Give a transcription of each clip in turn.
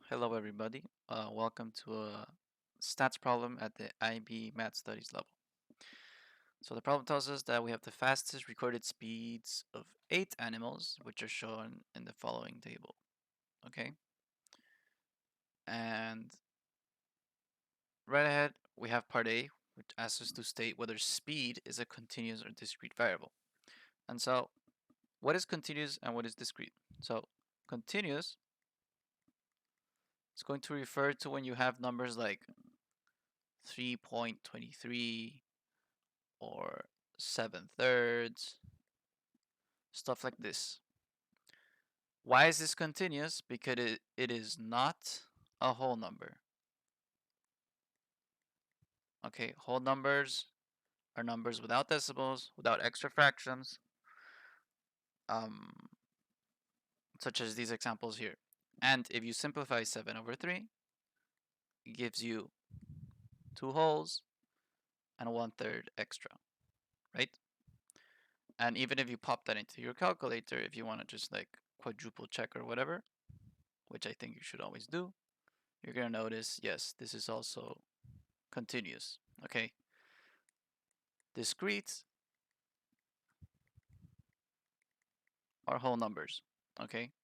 Hello everybody, welcome to a stats problem at the IB Math Studies level. So the problem tells us that we have the fastest recorded speeds of 8 animals, which are shown in the following table, okay? And right ahead, we have part A, which asks us to state whether speed is a continuous or discrete variable. And so, what is continuous and what is discrete? So, continuous is going to refer to when you have numbers like 3.23 or 7/3, stuff like this. Why is this continuous? Because it is not a whole number. Okay, whole numbers are numbers without decimals, without extra fractions, um, such as these examples here. And if you simplify 7/3, it gives you 2 wholes and 1/3 extra, right? And even if you pop that into your calculator, if you want to just like quadruple check or whatever, which I think you should always do, you're going to notice, yes, this is also continuous, okay? Discrete are whole numbers, okay?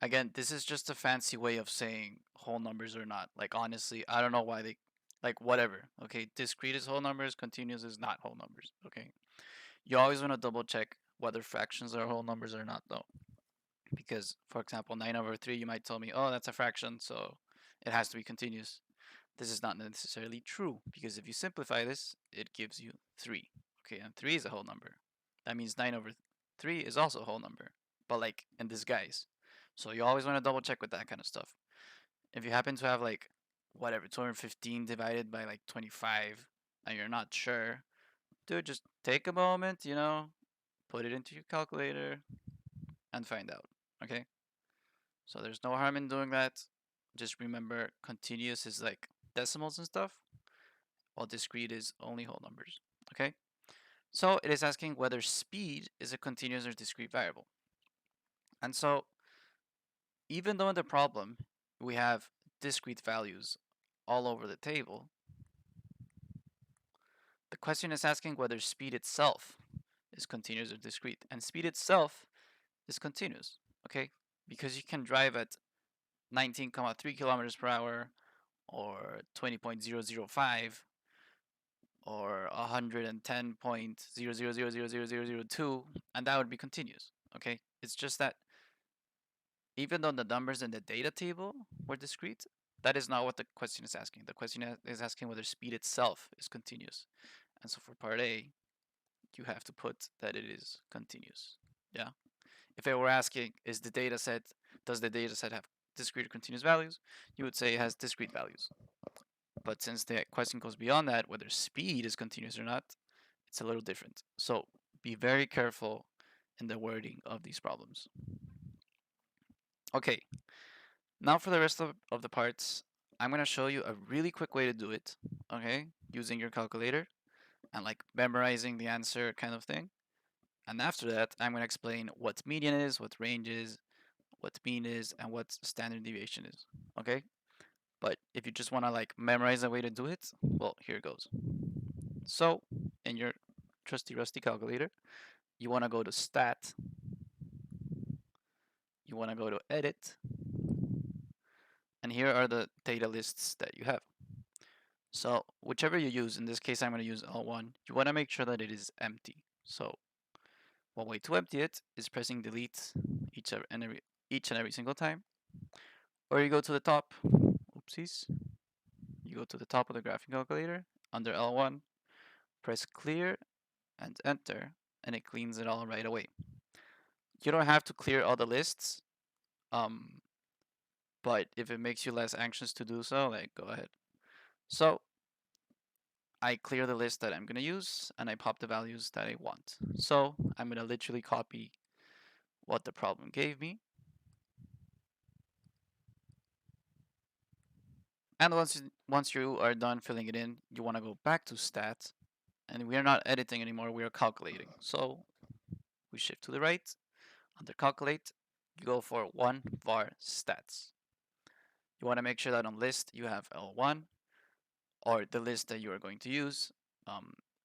Again, this is just a fancy way of saying whole numbers or not. Like, honestly, I don't know why they, like, whatever, okay? Discrete is whole numbers, continuous is not whole numbers, okay? You always want to double check whether fractions are whole numbers or not, though. Because, for example, 9/3, you might tell me, oh, that's a fraction, so it has to be continuous. This is not necessarily true, because if you simplify this, it gives you 3. Okay, and 3 is a whole number. That means 9/3 is also a whole number, but like in disguise. So you always want to double check with that kind of stuff. If you happen to have like, whatever, 215 divided by like 25, and you're not sure, dude, just take a moment, put it into your calculator and find out. Okay? So there's no harm in doing that. Just remember, continuous is like decimals and stuff, while discrete is only whole numbers. Okay? So it is asking whether speed is a continuous or discrete variable. And so even though in the problem we have discrete values all over the table, the question is asking whether speed itself is continuous or discrete. And speed itself is continuous, okay? Because you can drive at 19.3 kilometers per hour or 20.005 or 110.000000002, and that would be continuous. Okay, it's just that even though the numbers in the data table were discrete, that is not what the question is asking. The question is asking whether speed itself is continuous. And so for part A, you have to put that it is continuous. Yeah. If it were asking, does the data set have discrete or continuous values? You would say it has discrete values. But since the question goes beyond that, whether speed is continuous or not, it's a little different. So be very careful in the wording of these problems. Okay, now for the rest of the parts, I'm going to show you a really quick way to do it, okay, using your calculator and like memorizing the answer kind of thing. And after that, I'm going to explain what median is, what range is, what mean is, and what standard deviation is, okay? But if you just want to like memorize a way to do it, well, here it goes. So in your trusty rusty calculator, you want to go to stat, you want to go to edit, and here are the data lists that you have. So whichever you use, in this case I'm going to use L1, you want to make sure that it is empty. So one way to empty it is pressing delete each and every single time. Or you go to the top, oopsies, you go to the top of the graphing calculator, under L1, press clear and enter, and it cleans it all right away. You don't have to clear all the lists, um, but if it makes you less anxious to do so, like, go ahead. So I clear the list that I'm going to use and I pop the values that I want. So I'm going to literally copy what the problem gave me. And once you are done filling it in, you want to go back to stat, and we are not editing anymore, we are calculating. So we shift to the right, under calculate, you go for 1 var stats. You want to make sure that on list you have L1 or the list that you are going to use.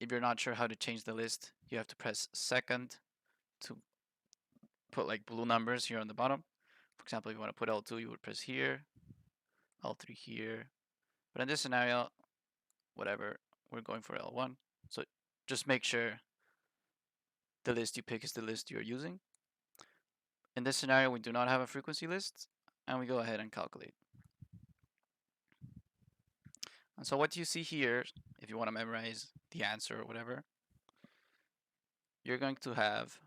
If you're not sure how to change the list, you have to press second to put like blue numbers here on the bottom. For example, if you want to put L2, you would press here, L3 here. But in this scenario, whatever, we're going for L1. So just make sure the list you pick is the list you're using. In this scenario, we do not have a frequency list, and we go ahead and calculate. And so what you see here, if you want to memorize the answer or whatever, you're going to have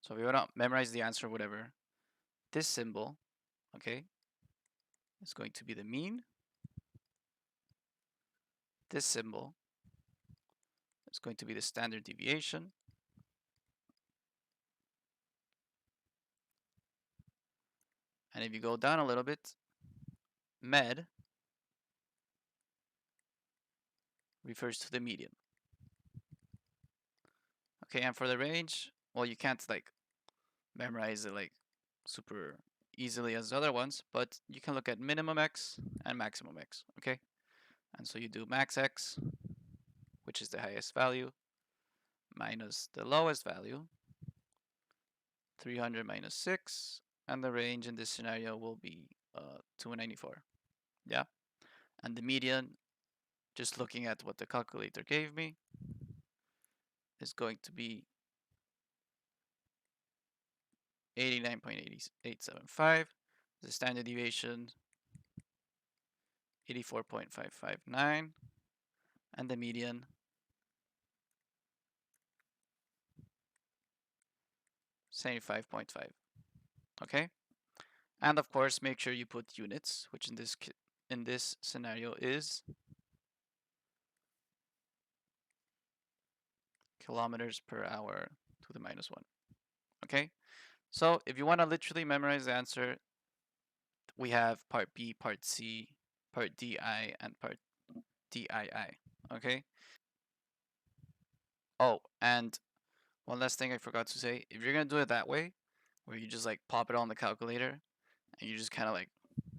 so if you want to memorize the answer or whatever, this symbol, okay, is going to be the mean. This symbol is going to be the standard deviation. And if you go down a little bit, med refers to the median. Okay, and for the range, well, you can't like memorize it like super easily as the other ones, but you can look at minimum x and maximum x, okay? And so you do max x, which is the highest value, minus the lowest value, 300 minus 6, and the range in this scenario will be 294. Yeah, and the median, just looking at what the calculator gave me, is going to be 89.8875. The standard deviation 84.559, and the median 75.5. Okay, and of course make sure you put units, which in this scenario is kilometers per hour to the minus 1. Okay, so if you want to literally memorize the answer, we have part B, part C, part DI, and part DII. Okay. Oh, and one last thing I forgot to say, if you're gonna do it that way, where you just like pop it on the calculator and you just kind of like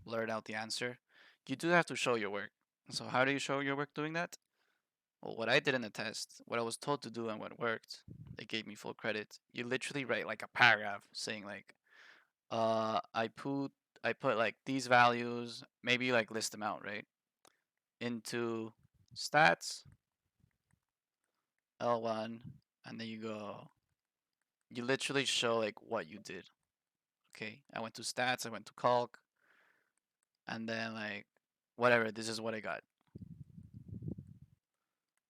blurt out the answer, you do have to show your work. So how do you show your work doing that? Well, what I did in the test, what I was told to do and what worked, they gave me full credit. You literally write like a paragraph saying like, I put like these values, maybe like list them out, right? Into stats, L1, and then you literally show like what you did. Okay, I went to stats, I went to calc, and then like whatever, this is what I got.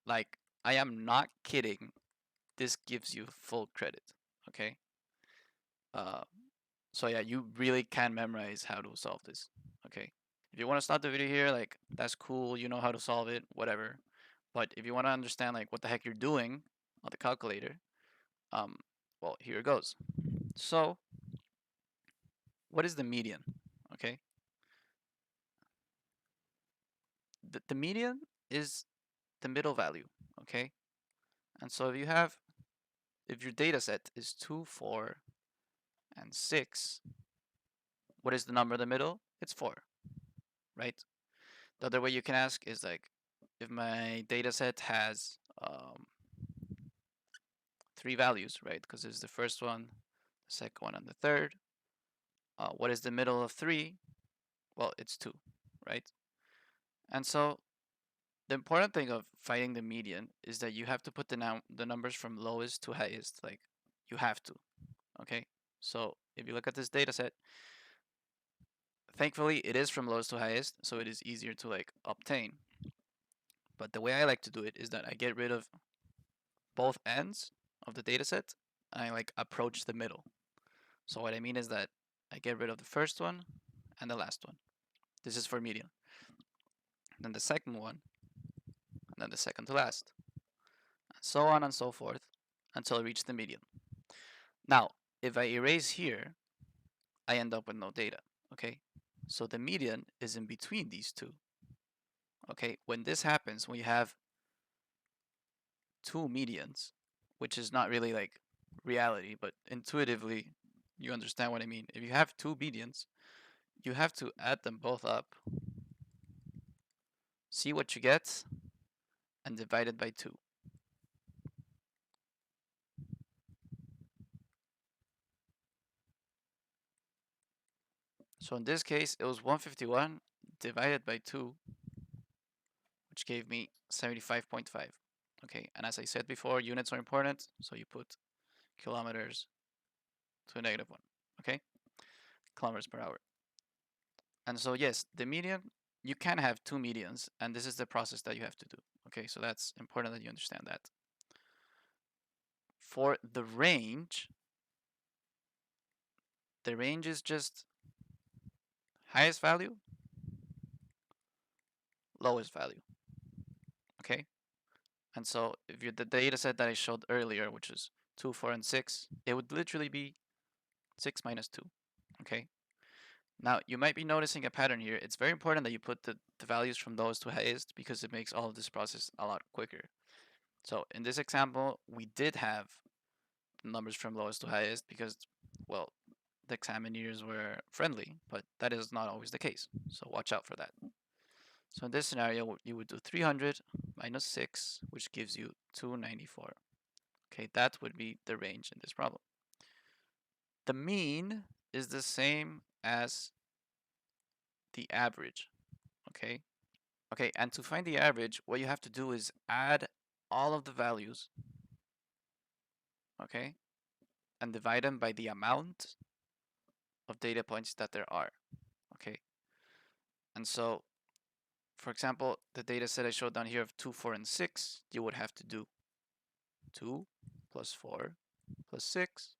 Like, I am not kidding. This gives you full credit. Okay. Uh, so yeah, you really can memorize how to solve this. Okay. If you want to stop the video here, like that's cool. You know how to solve it, whatever. But if you want to understand like what the heck you're doing on the calculator, um, well, here it goes. So, what is the median? Okay. The median is the middle value. Okay. And so if your data set is 2, 4, and 6, what is the number in the middle? It's 4, right? The other way you can ask is like, if my data set has 3 values, right? Because it's the first one, the second one, and the third. What is the middle of 3? Well, it's 2, right? And so the important thing of finding the median is that you have to put the numbers from lowest to highest. Like, you have to, okay? So if you look at this data set, thankfully it is from lowest to highest, so it is easier to like obtain. But the way I like to do it is that I get rid of both ends of the data set and I like approach the middle. So what I mean is that I get rid of the first one and the last one. This is for median. Then the second one, and then the second to last, and so on and so forth until I reach the median. Now, if I erase here, I end up with no data, okay? So the median is in between these two. Okay, when this happens, when you have two medians, which is not really like reality, but intuitively you understand what I mean. If you have two medians, you have to add them both up, see what you get, and divide it by 2. So in this case, it was 151 divided by 2, which gave me 75.5. Okay, and as I said before, units are important, so you put kilometers to a -1. Okay, kilometers per hour. And so yes, the median, you can have two medians, and this is the process that you have to do. Okay, so that's important that you understand that. For the range is just highest value, lowest value. Okay, and so if you're the data set that I showed earlier, which is 2, 4, and 6, it would literally be 6 minus 2. Okay, now you might be noticing a pattern here. It's very important that you put the values from lowest to highest because it makes all of this process a lot quicker. So in this example, we did have numbers from lowest to highest because, well, the examiners were friendly, but that is not always the case. So watch out for that. So in this scenario, you would do 300 minus 6, which gives you 294. Okay, that would be the range in this problem. The mean is the same as the average. Okay. Okay, and to find the average, what you have to do is add all of the values, okay, and divide them by the amount of data points that there are, okay. And so, for example, the data set I showed down here of 2, 4, and 6, you would have to do 2 plus 4 plus 6,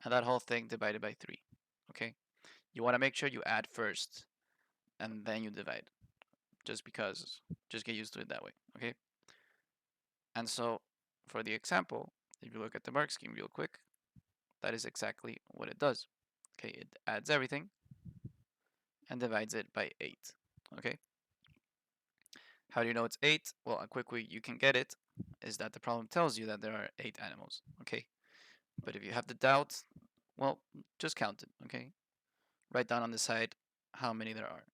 and that whole thing divided by 3, okay. You want to make sure you add first, and then you divide, just because, just get used to it that way, okay. And so, for the example, if you look at the mark scheme real quick, that is exactly what it does. Okay, it adds everything and divides it by 8. Okay, how do you know it's 8? Well, a quick way you can get it is that the problem tells you that there are 8 animals. Okay, but if you have the doubt, well, just count it. Okay, write down on the side how many there are.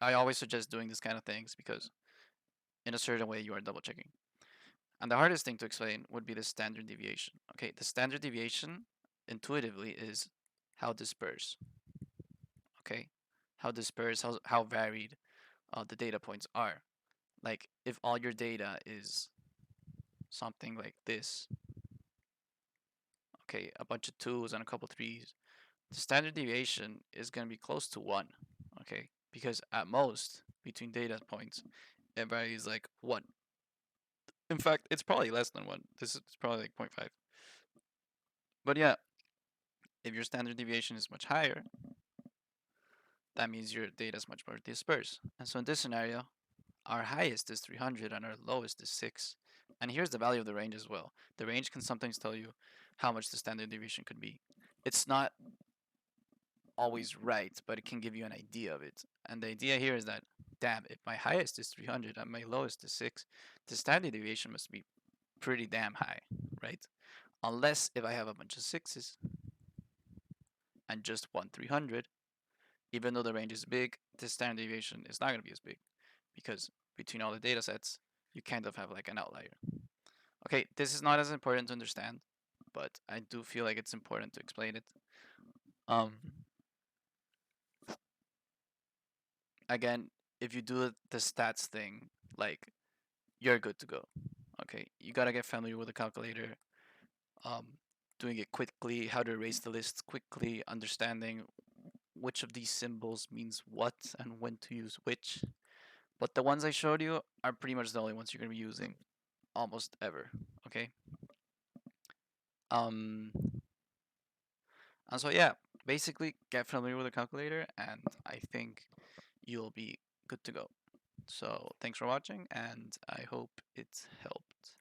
I always suggest doing this kind of things because in a certain way you are double checking. And the hardest thing to explain would be the standard deviation. Okay, the standard deviation intuitively is how dispersed. Okay, how dispersed, how varied the data points are. Like if all your data is something like this, okay, a bunch of 2s and a couple 3s, the standard deviation is going to be close to 1, okay, because at most between data points it varies like 1. In fact, it's probably less than 1. This is probably like 0.5. But yeah, if your standard deviation is much higher, that means your data is much more dispersed. And so in this scenario, our highest is 300 and our lowest is 6. And here's the value of the range as well. The range can sometimes tell you how much the standard deviation could be. It's not always right, but it can give you an idea of it. And the idea here is that, damn, if my highest is 300 and my lowest is 6, the standard deviation must be pretty damn high, right? Unless if I have a bunch of 6s and just one 300, even though the range is big, the standard deviation is not going to be as big because between all the data sets, you kind of have like an outlier. Okay, this is not as important to understand, but I do feel like it's important to explain it. Um, Again, if you do the stats thing, like you're good to go. Okay, you gotta get familiar with the calculator, um, doing it quickly, how to erase the list quickly, understanding which of these symbols means what and when to use which. But the ones I showed you are pretty much the only ones you're gonna be using almost ever. Okay. Um, and so yeah, basically get familiar with the calculator, and I think you'll be good to go. So thanks for watching, and I hope it helped.